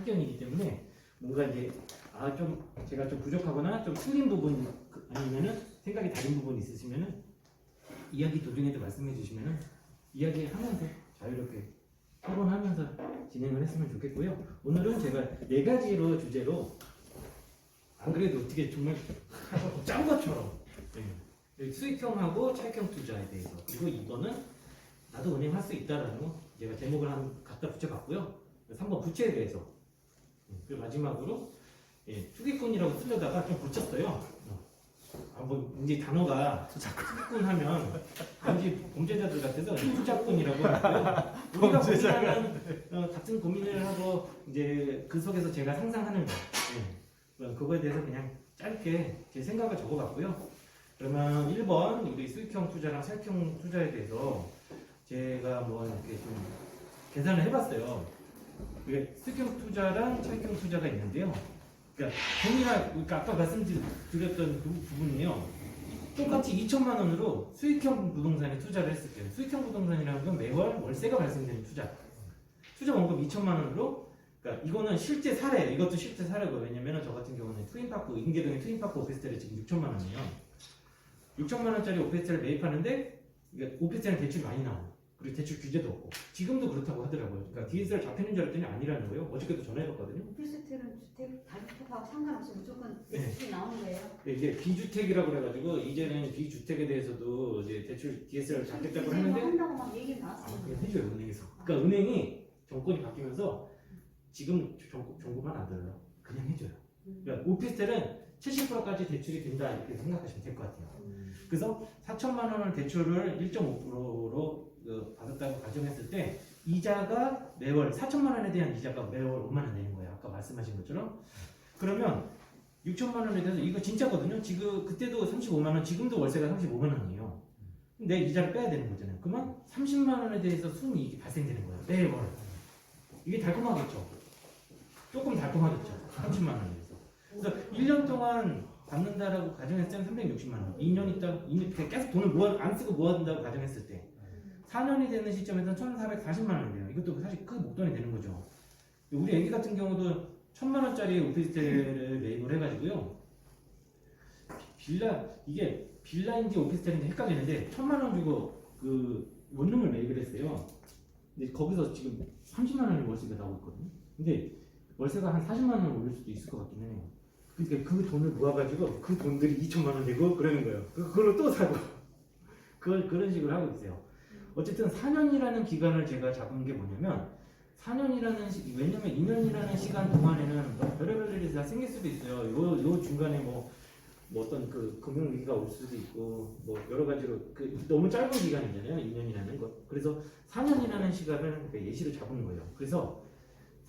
학견이기 때문에 뭔가 이제 좀 제가 좀 부족하거나 좀 틀린 부분 아니면은 생각이 다른 부분이 있으시면은 이야기 도중에도 말씀해 주시면은 이야기하면서 자유롭게 토론하면서 진행을 했으면 좋겠고요. 오늘은 제가 4가지로 주제로 안 그래도 어떻게 정말 짠 것처럼 수익형하고 차익형 투자에 대해서, 그리고 이거는 나도 은행할 수 있다라는 거 제가 제목을 갖다 붙여봤고요. 3번 부채에 대해서, 그리고 마지막으로 투기꾼이라고 쓰려다가 좀 고쳤어요. 뭐 이제 단어가 투기꾼 하면 왠지 범죄자들 같아서 투자꾼이라고 하고요. 우리가 고민하는 같은 고민을 하고 이제 그 속에서 제가 상상하는 거, 그거에 대해서 그냥 짧게 제 생각을 적어봤고요. 그러면 1번 우리 수익형 투자랑 차익형 투자에 대해서 제가 뭐 이렇게 좀 계산을 해봤어요. 수익형 투자랑 차익형 투자가 있는데요. 그러니까 아까 말씀드렸던 그 부분이요. 똑같이 2천만 원으로 수익형 부동산에 투자를 했을 때요. 수익형 부동산이라는 건 매월 월세가 발생되는 투자. 투자 원금 2천만 원으로, 그러니까 이거는 실제 사례, 이것도 실제 사례고, 왜냐면 저 같은 경우는 트윈파크, 인계동의 트윈파크 오피스텔에 지금 6천만 원이에요. 6천만 원짜리 오피스텔을 매입하는데 오피스텔은 대출이 많이 나와요. 그리고 대출 규제도 없고 지금도 그렇다고 하더라고요. 그러니까 DSR 잡히는 줄 알았더니 아니라는 거예요. 어저께도 전화해봤거든요. 오피스텔은 주택 다주택하고 상관없이 무조건 대출이 나오는 거예요. 이게 비주택이라고 그래가지고 이제는 비주택에 대해서도 이제 대출 DSR 잡겠다고 하는데 한다고 막 얘기 나왔어요. 그냥 해줘요, 은행에서. 그러니까 은행이 정권이 바뀌면서 지금 정부만 안 들어요. 그냥 해줘요. 그러니까 오피스텔은 70%까지 대출이 된다 이렇게 생각하시면 될 것 같아요. 그래서 4천만 원을 대출을 1.5%로 받았다고 가정했을 때 이자가 매월 4천만 원에 대한 이자가 매월 5만 원 내는 거예요. 아까 말씀하신 것처럼. 그러면 6천만 원에 대해서 이거 진짜거든요. 지금 그때도 35만 원, 지금도 월세가 35만 원이에요. 내 이자를 빼야 되는 거잖아요. 그러면 30만 원에 대해서 순이익이 발생되는 거예요. 매월. 이게 달콤하겠죠. 조금 달콤하겠죠. 30만 원에 대해서. 그래서 1년 동안 받는다라고 가정했을 때 360만 원. 2년 있다, 2년 계속 돈을 안 쓰고 모아둔다고 가정했을 때 4년이 되는 시점에서는 1,440만 원이 돼요. 이것도 사실 큰 목돈이 되는 거죠. 우리 애기 같은 경우도 1,000만 원짜리 오피스텔을 매입을 해가지고요. 이게 빌라인지 오피스텔인지 헷갈리는데 1,000만 원 주고 그 원룸을 매입을 했어요. 근데 거기서 지금 30만 원의 월세가 나오고 있거든요. 근데 월세가 한 40만 원을 올릴 수도 있을 것 같긴 해요. 그러니까 그 돈을 모아가지고 그 돈들이 2천만 원 되고 그러는 거예요. 그걸로 또 사고 그런 식으로 하고 있어요. 어쨌든 4년이라는 기간을 제가 잡은 게 뭐냐면 4년이라는 왜냐면 2년이라는 시간 동안에는 별의별 일이 다 생길 수도 있어요. 요 중간에 뭐 어떤 그 금융 위기가 올 수도 있고 뭐 여러 가지로 너무 짧은 기간이잖아요. 2년이라는 것. 그래서 4년이라는 시간을 예시로 잡은 거예요. 그래서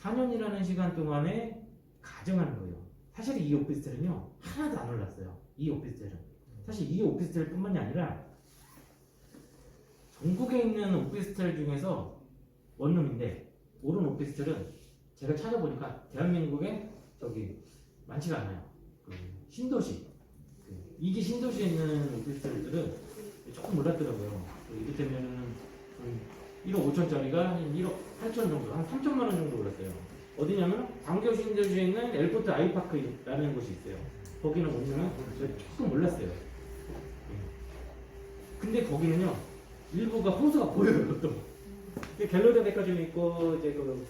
4년이라는 시간 동안에 가정하는 거예요. 사실 이 오피스텔은요 하나도 안 올랐어요. 이 오피스텔은 사실 이 오피스텔 뿐만이 아니라 전국에 있는 오피스텔 중에서 원룸인데 오른 오피스텔은 제가 찾아보니까 대한민국에 많지가 않아요. 신도시 이게 신도시에 있는 오피스텔들은 조금 올랐더라고요. 이를테면은 1억 5천짜리가 1억 8천 정도, 한 3천만 원 정도 올랐어요. 어디냐면 광교 신도시에 있는 엘포트 아이파크라는 곳이 있어요. 거기는 오면 조금 올랐어요. 근데 거기는요 일부가 호수가 보여요. 또 갤러리 백화점이 있고 이제 그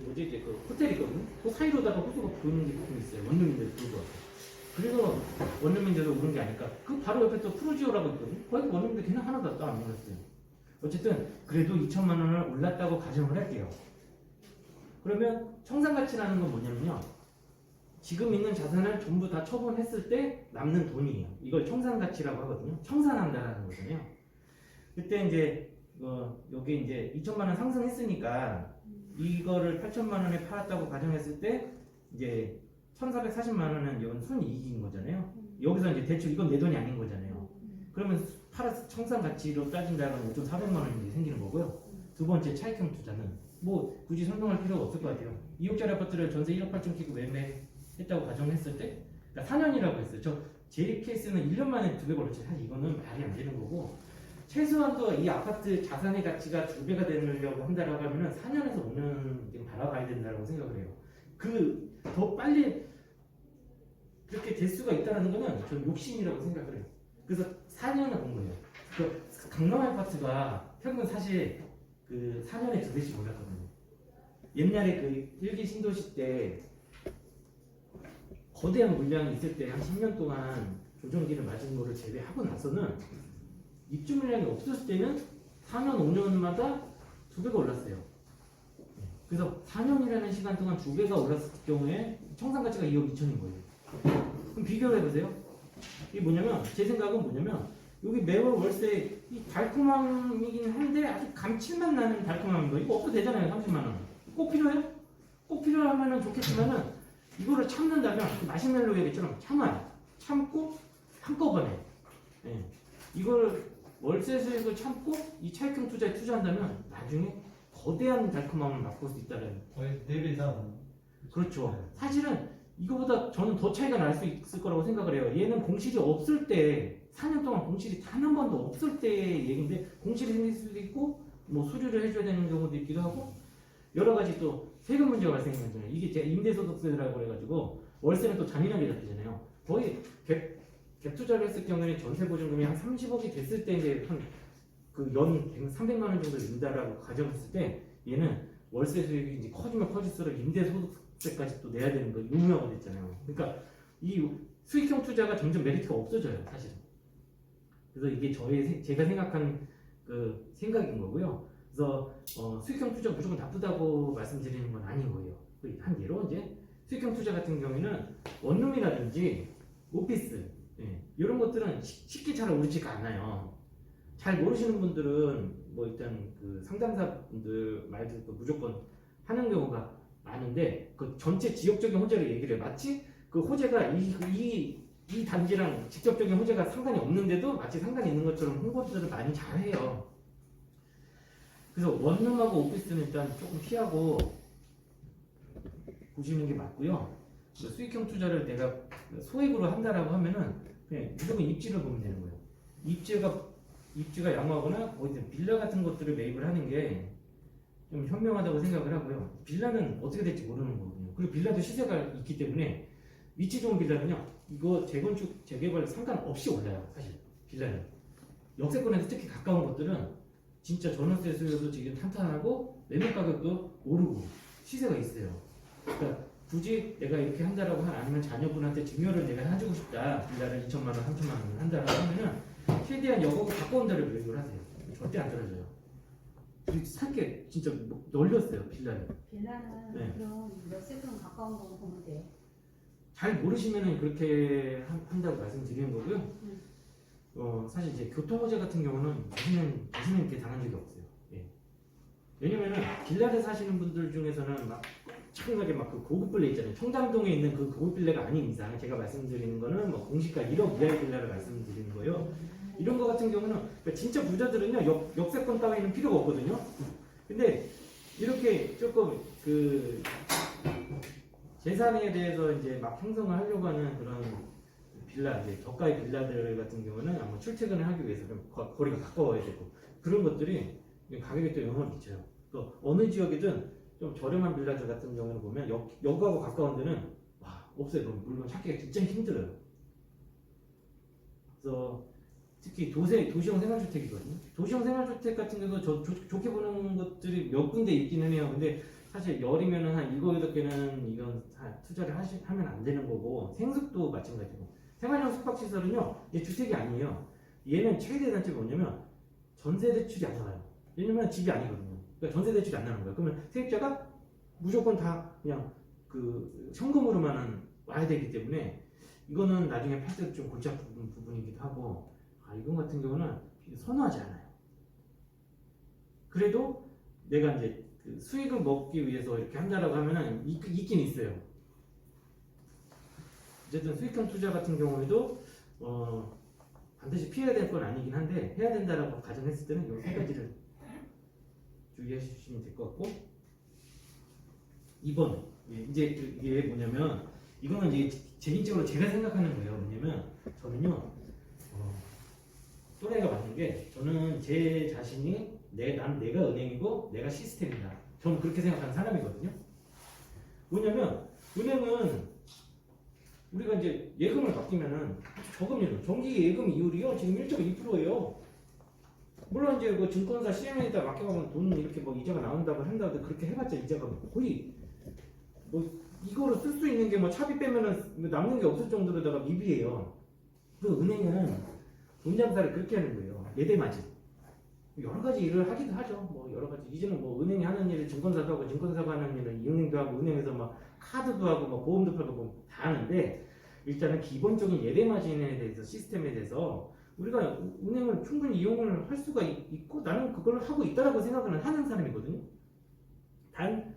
호텔이 있거든요. 그 사이로다가 호수가 보이는 게 조금 있어요. 원룸인데도 불구하고. 그래서 원룸인데도 오른 게 아닐까. 그 바로 옆에 또 프루지오라고 있거든요. 거기 원룸인데 걔는 하나도 안 올랐어요. 어쨌든 그래도 2천만 원을 올랐다고 가정을 할게요. 그러면 청산가치라는 건 뭐냐면요. 지금 있는 자산을 전부 다 처분했을 때 남는 돈이에요. 이걸 청산가치라고 하거든요. 청산한다라는 거잖아요. 그때 이제 여기 이제 2천만 원 상승했으니까 이거를 8천만 원에 팔았다고 가정했을 때 이제 1,440만 원은 이건 순이익인 거잖아요. 여기서 이제 대출 이건 내 돈이 아닌 거잖아요. 그러면 팔아서 청산가치로 따진다면 5,400만 원이 생기는 거고요. 두 번째 차익형 투자는 뭐 굳이 설명할 필요가 없을 것 같아요. 2억짜리 아파트를 전세 1억 8천 끼고 매매했다고 가정했을 때 그러니까 4년이라고 했어요. 제 케이스는 1년 만에 2배 벌었지. 사실 이거는 말이 안 되는 거고 최소한도 이 아파트 자산의 가치가 2배가 되려고 한다라고 하면은 4년에서 5년 지금 바라봐야 된다고 생각을 해요. 그 더 빨리 그렇게 될 수가 있다는 거는 저는 욕심이라고 생각을 해요. 그래서 4년을 본 거예요. 그 강남 아파트가 평균 사실 그 4년에 2대씩 올랐거든요. 옛날에 그 1기 신도시 때 거대한 물량이 있을 때 한 10년 동안 조정기를 맞은 거를 제외하고 나서는 입주 물량이 없었을 때는 4년, 5년마다 2배가 올랐어요. 그래서 4년이라는 시간 동안 2배가 올랐을 경우에 청산 가치가 2억 2천인 거예요. 그럼 비교를 해보세요. 이게 뭐냐면 제 생각은 뭐냐면 여기 매월 월세 이 달콤함이긴 한데 아주 감칠맛 나는 달콤함인 거예요. 이거 없어도 되잖아요. 30만 원. 꼭 필요해요? 꼭 필요하면 좋겠지만은 이거를 참는다면 그 마시멜로 얘기처럼 참아요. 참고 한꺼번에 이걸 월세 수익을 참고 이 차익형 투자에 투자한다면 나중에 거대한 달콤함을 맛볼 수 있다는 거의 4배 이상. 그렇죠. 사실은 이거보다 저는 더 차이가 날 수 있을 거라고 생각을 해요. 얘는 공실이 없을 때 4년 동안 공실이 단 한 번도 없을 때의 얘기인데 공실이 생길 수도 있고 뭐 수리를 해줘야 되는 경우도 있기도 하고 여러 가지 또 세금 문제가 발생하잖아요. 이게 제가 임대소득세라고 그래가지고 월세는 또 잔인하게 잡히잖아요. 거의 갭 투자를 했을 경우에 전세 보증금이 한 30억이 됐을 때 이제 한 그 연 300만 원 정도 낸다라고 가정했을 때 얘는 월세 수익이 이제 커지면 커질수록 임대소득세까지 또 내야 되는 거 유명하게 됐잖아요. 그러니까 이 수익형 투자가 점점 메리트가 없어져요, 사실은. 그래서 이게 제가 생각하는 그 생각인 거고요. 그래서 수익형 투자 무조건 나쁘다고 말씀드리는 건 아닌 거예요. 한 예로 이제 수익형 투자 같은 경우에는 원룸이라든지 오피스 이런 것들은 쉽게 잘 오르지가 않아요. 잘 모르시는 분들은 뭐 일단 그 상담사분들 말 듣고 무조건 하는 경우가 많은데 그 전체 지역적인 호재를 얘기를 해. 마치 그 호재가 이 단지랑 직접적인 호재가 상관이 없는데도 마치 상관이 있는 것처럼 홍보들을 많이 잘 해요. 그래서 원룸하고 오피스는 일단 조금 피하고 보시는 게 맞고요. 수익형 투자를 내가 소액으로 한다라고 하면은 그냥 무조건 입지를 보면 되는 거예요. 입지가 양호하거나 어디 빌라 같은 것들을 매입을 하는 게 좀 현명하다고 생각을 하고요. 빌라는 어떻게 될지 모르는 거거든요. 그리고 빌라도 시세가 있기 때문에 위치 좋은 빌라는요. 이거 재건축, 재개발 상관없이 올라요. 사실 빌라는 역세권에서 특히 가까운 것들은 진짜 전월세 수요도 지금 탄탄하고 매매 가격도 오르고 시세가 있어요. 그러니까 굳이 내가 이렇게 한다라고 아니면 자녀분한테 증여를 내가 해주고 싶다. 빌라를 2천만 원, 3천만 원 한다라고 하면은 최대한 여거고 가까운 데를 매입을 하세요. 절대 안 떨어져요. 살게 진짜 널렸어요 빌라를. 빌라는 네. 그럼 몇 세금 가까운 거 보면 돼요. 잘 모르시면은 그렇게 한다고 말씀드리는 거고요. 사실 이제 교통 호재 같은 경우는 다시는 이렇게 당한 적이 없어요. 예. 왜냐면은 빌라를 사시는 분들 중에서는 막 엄청나게 막 그 고급 빌라 있잖아요. 청담동에 있는 그 고급 빌라가 아닌 이상 제가 말씀드리는 거는 뭐 공시가 1억 이하의 빌라를 말씀드리는 거예요. 이런 거 같은 경우는 그러니까 진짜 부자들은요 역세권 따위는 필요가 없거든요. 근데 이렇게 조금 그 재산에 대해서 이제 막 형성을 하려고 하는 그런 빌라, 이제 저가의 빌라들 같은 경우는 아마 출퇴근을 하기 위해서 좀 거리가 가까워야 되고 그런 것들이 가격에 또 영향을 미쳐요. 또 어느 지역이든 좀 저렴한 빌라들 같은 경우는 보면 역하고 가까운 데는 와 없어요. 물건 찾기가 진짜 힘들어요. 그래서 특히 도시형 생활주택이거든요. 도시형 생활주택 같은 경우도 좋게 보는 것들이 몇 군데 있기는 해요. 근데 사실 열이면은 한 7, 8개는 이건 투자를 하면 안 되는 거고 생숙도 마찬가지고 생활형 숙박시설은요 얘 주택이 아니에요. 얘는 최대 단점이 뭐냐면 전세 대출이 안 나와요. 왜냐면 집이 아니거든요. 그러니까 전세 대출이 안 나는 거예요. 그러면 세입자가 무조건 다 그냥 그 현금으로만 와야 되기 때문에 이거는 나중에 팔 때 좀 골치 아픈 부분이기도 하고 이건 같은 경우는 선호하지 않아요. 그래도 내가 이제 그 수익을 먹기 위해서 이렇게 한다라고 하면은 있긴 있어요. 어쨌든 수익형 투자 같은 경우에도 반드시 피해야 될 건 아니긴 한데 해야 된다라고 가정했을 때는 이 세 가지를 주의해 주시면 될 것 같고 2번 이제 이게 뭐냐면 이거는 이제 개인적으로 제가 생각하는 거예요. 뭐냐면 저는요 또래가 맞는 게 저는 제 자신이 내가 은행이고 내가 시스템이다. 저는 그렇게 생각하는 사람이거든요. 뭐냐면 은행은 우리가 이제 예금을 맡기면은 저금리로 정기 예금 이율이요 지금 1.2%예요. 물론 이제 그 증권사 CM에다 맡겨가면 돈 이렇게 뭐 이자가 나온다고 한다고 그렇게 해봤자 이자가 거의 뭐 이거로 쓸 수 있는 게 뭐 차비 빼면은 남는 게 없을 정도로다가 미비해요. 그 은행은 돈 장사를 그렇게 하는 거예요. 예대마진. 여러 가지 일을 하기도 하죠. 뭐 여러 가지 이제는 뭐 은행이 하는 일을 증권사도 하고 증권사가 하는 일은 은행도 하고 은행에서 막 카드도 하고 뭐 보험도 팔고 뭐 다 하는데 일단은 기본적인 예대마진에 대해서 시스템에 대해서 우리가 은행을 충분히 이용을 할 수가 있고 나는 그걸 하고 있다라고 생각을 하는 사람이거든요. 단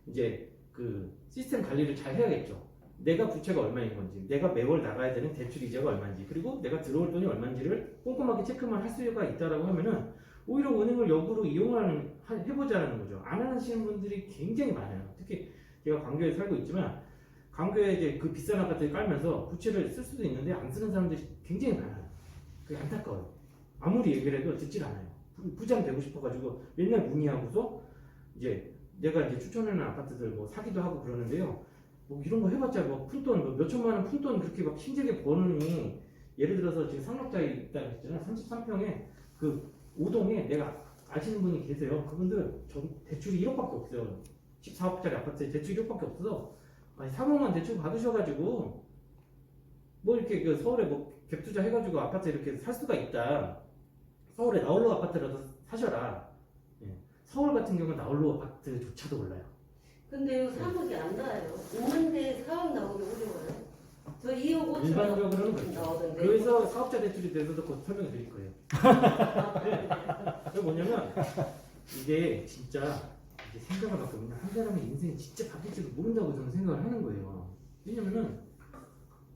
이제 그 시스템 관리를 잘 해야겠죠. 내가 부채가 얼마인 건지, 내가 매월 나가야 되는 대출 이자가 얼마인지, 그리고 내가 들어올 돈이 얼마인지를 꼼꼼하게 체크만 할 수가 있다라고 하면은 오히려 은행을 역으로 해보자라는 거죠. 안 하시는 분들이 굉장히 많아요. 특히 제가 광교에 살고 있지만 광교에 이제 그 비싼 아파트를 깔면서 부채를 쓸 수도 있는데 안 쓰는 사람들이 굉장히 많아요. 그게 안타까워요. 아무리 얘기를 해도 듣질 않아요. 부장 되고 싶어가지고 맨날 문의하고서 이제 내가 이제 추천하는 아파트들 뭐 사기도 하고 그러는데요. 뭐 이런 거 해봤자 뭐 푼돈 뭐 몇천만 원 푼돈 그렇게 막 힘들게 버느니 예를 들어서 지금 상록자에 있다 했잖아. 33평에 그 5동에 내가 아시는 분이 계세요. 그분들 전 대출이 1억밖에 없어요. 14억짜리 아파트에 대출이 1억밖에 없어서 아니 3억만 대출 받으셔가지고 뭐 이렇게 그 서울에 뭐 갭투자 해가지고 아파트 이렇게 살 수가 있다. 서울에 나홀로 아파트라도 사셔라. 예. 서울 같은 경우는 나홀로 아파트조차도 몰라요. 근데요 3억이 안 나와요. 있는데 4억 나오기 어려워요. 저 2억 5천 일반적으로는 그렇죠. 나오던데. 그래서 사업자 대출에 대해서도 곧 설명해 드릴 거예요. 그게 뭐냐면 이게 진짜 이게 생각을 바꾸면 한 사람의 인생이 진짜 바뀔지도 모른다고 저는 생각을 하는 거예요. 왜냐면은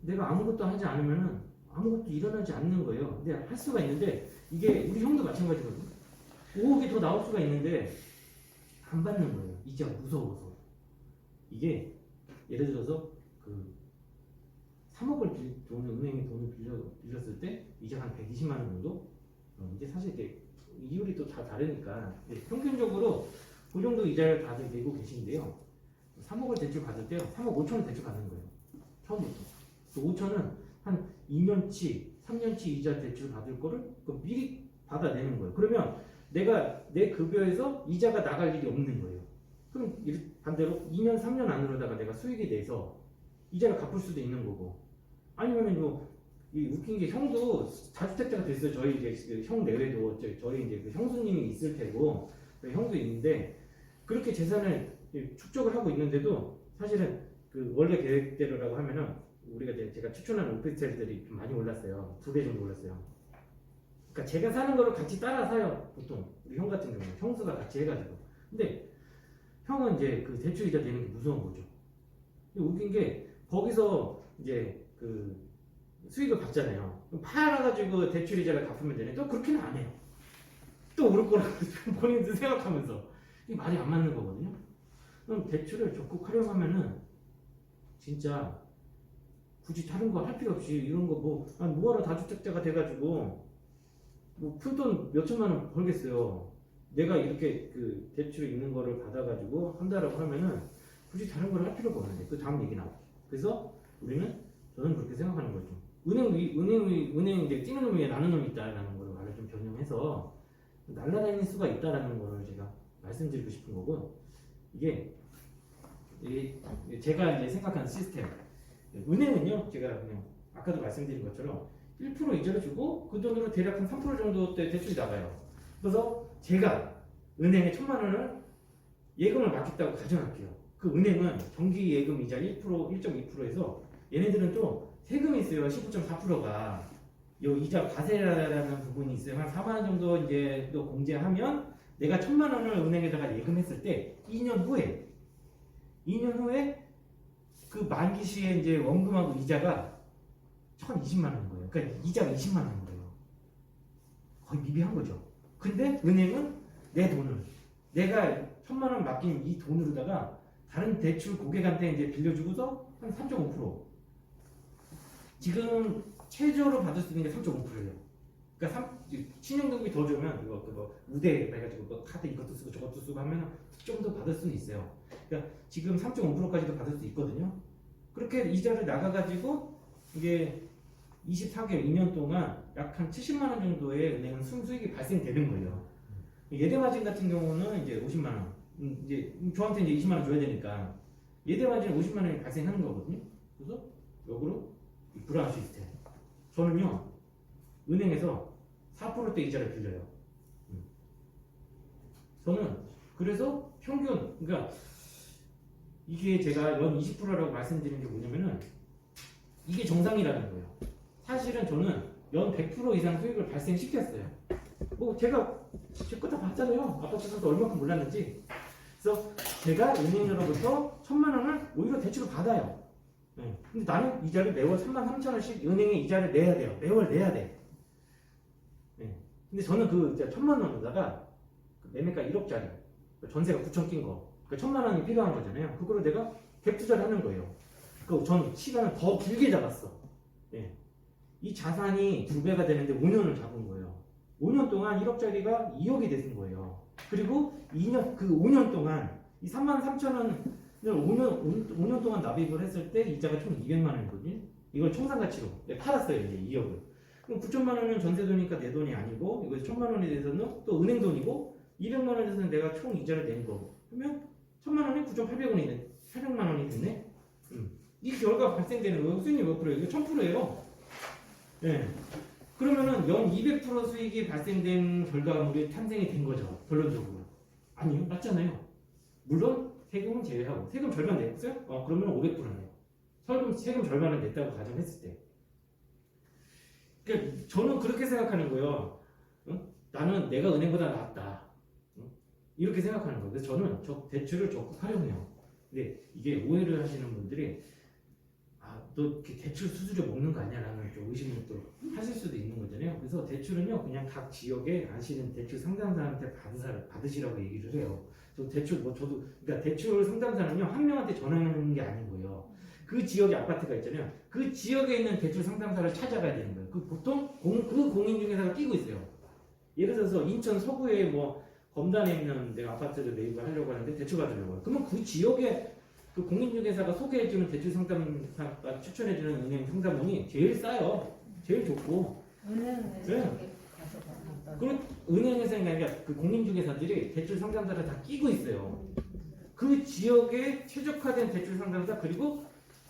내가 아무것도 하지 않으면은 아무것도 일어나지 않는 거예요. 근데 할 수가 있는데 이게 우리 형도 마찬가지거든요. 5억이 더 나올 수가 있는데 안 받는 거예요. 이제 무서워서. 이게 예를 들어서 그 3억을 은행에 돈을 빌렸을 때 이자 한 120만 원 정도? 이제 사실 이게 이율이 또 다 다르니까 평균적으로 그 정도 이자를 다들 내고 계신데요. 3억을 대출 받을 때요. 3억 5천을 대출 받는 거예요. 처음부터. 그 5천은 한 2년치, 3년치 이자 대출 받을 거를 미리 받아내는 거예요. 그러면 내가 내 급여에서 이자가 나갈 일이 없는 거예요. 그럼 반대로 2년, 3년 안으로다가 내가 수익이 내서 이자를 갚을 수도 있는 거고 아니면은 이 웃긴 게 형도 다주택자가 됐어요. 저희 이제 형 내외도 저희 이제 그 형수님이 있을 테고 형도 있는데 그렇게 재산을 축적을 하고 있는데도 사실은 그 원래 계획대로라고 하면은 우리가 제가 추천하는 오피스텔들이 좀 많이 올랐어요. 2배 정도 올랐어요. 그러니까 제가 사는 거를 같이 따라 사요. 보통 우리 형 같은 경우는 형수가 같이 해가지고. 근데 형은 이제 그 대출 이자 내는 게 무서운 거죠. 웃긴 게 거기서 이제 그 수익을 받잖아요. 그럼 팔아가지고 대출 이자를 갚으면 되네. 또 그렇게는 안 해요. 또 오를 거라고 본인도 생각하면서 이게 말이 안 맞는 거거든요. 그럼 대출을 적극 활용하면은 진짜 굳이 다른 거 할 필요 없이 이런 거 뭐하러 다주택자가 돼가지고 뭐 푼돈 몇천만 원 벌겠어요. 내가 이렇게 그 대출 있는 거를 받아가지고 한다라고 하면은 굳이 다른 걸 할 필요가 없는데 그 다음 얘기 나와. 그래서 저는 그렇게 생각하는 거죠. 은행 이제 뛰는 놈 위에 나는 놈이 있다라는 거를 말을 좀 변형해서 날아다닐 수가 있다라는 거를 제가 말씀드리고 싶은 거고 이게 제가 이제 생각하는 시스템. 은행은요, 제가 그냥 아까도 말씀드린 것처럼 1% 이자를 주고 그 돈으로 대략 한 3% 정도 때 대출이 나가요. 그래서 제가 은행에 1,000만 원을 예금을 맡겼다고 가정할게요. 그 은행은 정기 예금 이자 1%, 1.2%에서 얘네들은 또 세금이 있어요. 19.4%가. 요 이자 과세라는 부분이 있어요. 한 4만 원 정도 이제 또 공제하면 내가 1,000만 원을 은행에다가 예금했을 때 2년 후에 그 만기 시에 이제 원금하고 이자가 1,020만 원인 거예요. 그러니까 이자가 20만 원인 거예요. 거의 미비한 거죠. 근데 은행은 내 돈을 내가 1,000만 원 맡긴 이 돈으로다가 다른 대출 고객한테 이제 빌려주고서 한 3.5% 지금 최저로 받을 수 있는 게 3.5%예요. 그러니까 신용등급이 더 좋으면 그거 우대 해가지고 뭐 카드 이것도 쓰고 저것도 쓰고 하면 좀 더 받을 수는 있어요. 그러니까 지금 3.5%까지도 받을 수 있거든요. 그렇게 이자를 나가가지고 이게 24개월 2년 동안 약 한 70만 원 정도의 은행은 순수익이 발생되는 거예요. 예대마진 같은 경우는 이제 50만 원, 이제 저한테 이제 20만 원 줘야 되니까 예대마진 50만 원이 발생하는 거거든요. 그래서 역으로 이 불안한 시스템. 저는요 은행에서 4%대 이자를 빌려요. 저는 그래서 평균 그러니까 이게 제가 연 20%라고 말씀드리는 게 뭐냐면은 이게 정상이라는 거예요. 사실은 저는 연 100% 이상 수익을 발생시켰어요. 뭐 제가 제 거 다 봤잖아요. 아파트에서 얼마큼 몰랐는지. 그래서 제가 은행으로부터 1,000만 원을 오히려 대출을 받아요. 네. 근데 나는 이자를 매월 33,000원씩 은행에 이자를 내야 돼요. 매월 내야 돼. 네. 근데 저는 그 1,000만 원에다가 매매가 1억짜리 전세가 9천 낀 거, 그 1,000만 원이 필요한 거잖아요. 그거를 내가 갭 투자를 하는 거예요. 그 저는 시간을 더 길게 잡았어. 네. 이 자산이 2배가 되는데 5년을 잡은 거예요. 5년 동안 1억짜리가 2억이 되는 거예요. 그리고 5년 동안 이 33,000원을 5년 동안 납입을 했을 때 이자가 총 200만 원이거든요. 이걸 총상가치로 팔았어요. 이제 2억을. 그럼 9천만 원은 전세돈이니까 내 돈이 아니고 이거 1,000만 원에 대해서는 또 은행 돈이고 200만 원에 대해서는 내가 총 이자를 낸 거. 그러면 1,000만 원에 9,800원이 됐네. 800만 원이 됐네. 이 결과가 발생되는 거예요. 수익률 몇 프로예요? 이거 1000%예요. 네. 그러면은 연 200% 수익이 발생된 결과물이 탄생이 된 거죠. 결론적으로. 아니요. 맞잖아요. 물론 세금은 제외하고 세금 절반 냈어요? 그러면 500%네요. 세금 절반을 냈다고 가정했을 때. 그러니까 저는 그렇게 생각하는 거예요. 나는 내가 은행보다 낫다. 이렇게 생각하는 거예요. 그래서 저는 대출을 적극 활용해요. 근데 이게 오해를 하시는 분들이 너 이렇게 대출 수수료 먹는 거 아니야? 라는 좀 의심을 또 하실 수도 있는 거잖아요. 그래서 대출은요, 그냥 각 지역에 아시는 대출 상담사한테 받으시라고 얘기를 해요. 저도, 그러니까 대출 상담사는요, 한 명한테 전화하는 게 아니고요. 그 지역에 아파트가 있잖아요. 그 지역에 있는 대출 상담사를 찾아가야 되는 거예요. 보통 그 공인중개사가 끼고 있어요. 예를 들어서 인천 서구에 뭐 검단에 있는 내가 아파트를 매입을 하려고 하는데 대출 받으려고 해요. 그러면 그 지역에 그 공인중개사가 소개해주는 대출 상담사가 추천해주는 은행 상담원이 제일 싸요. 제일 좋고. 은행에서 네. 그리고 은행에서 아니라 그 공인중개사들이 대출 상담사를 다 끼고 있어요. 그 지역에 최적화된 대출 상담사 그리고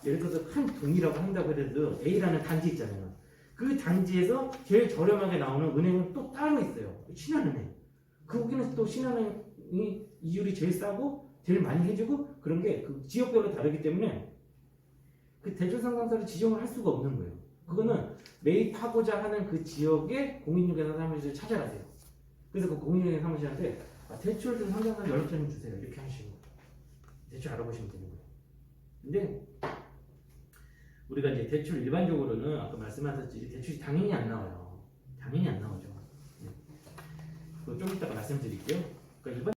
예를 들어서 한 동이라고 한다고 해도 A라는 단지 있잖아요. 그 단지에서 제일 저렴하게 나오는 은행은 또 따로 있어요. 신한은행. 거기는 또 신한은행이 이율이 제일 싸고 제일 많이 해주고 그런 게 그 지역별로 다르기 때문에 그 대출 상담사를 지정을 할 수가 없는 거예요. 그거는 매입하고자 하는 그 지역의 공인중개사 사무실을 찾아가세요. 그래서 그 공인중개사 사무실한테 대출 좀 상담사 연락처 좀 주세요. 이렇게 하시고 대출 알아보시면 되는 거예요. 근데 우리가 이제 대출 일반적으로는 아까 말씀하셨듯이 대출이 당연히 안 나와요. 당연히 안 나오죠. 네. 그거 좀 이따가 말씀드릴게요. 그러니까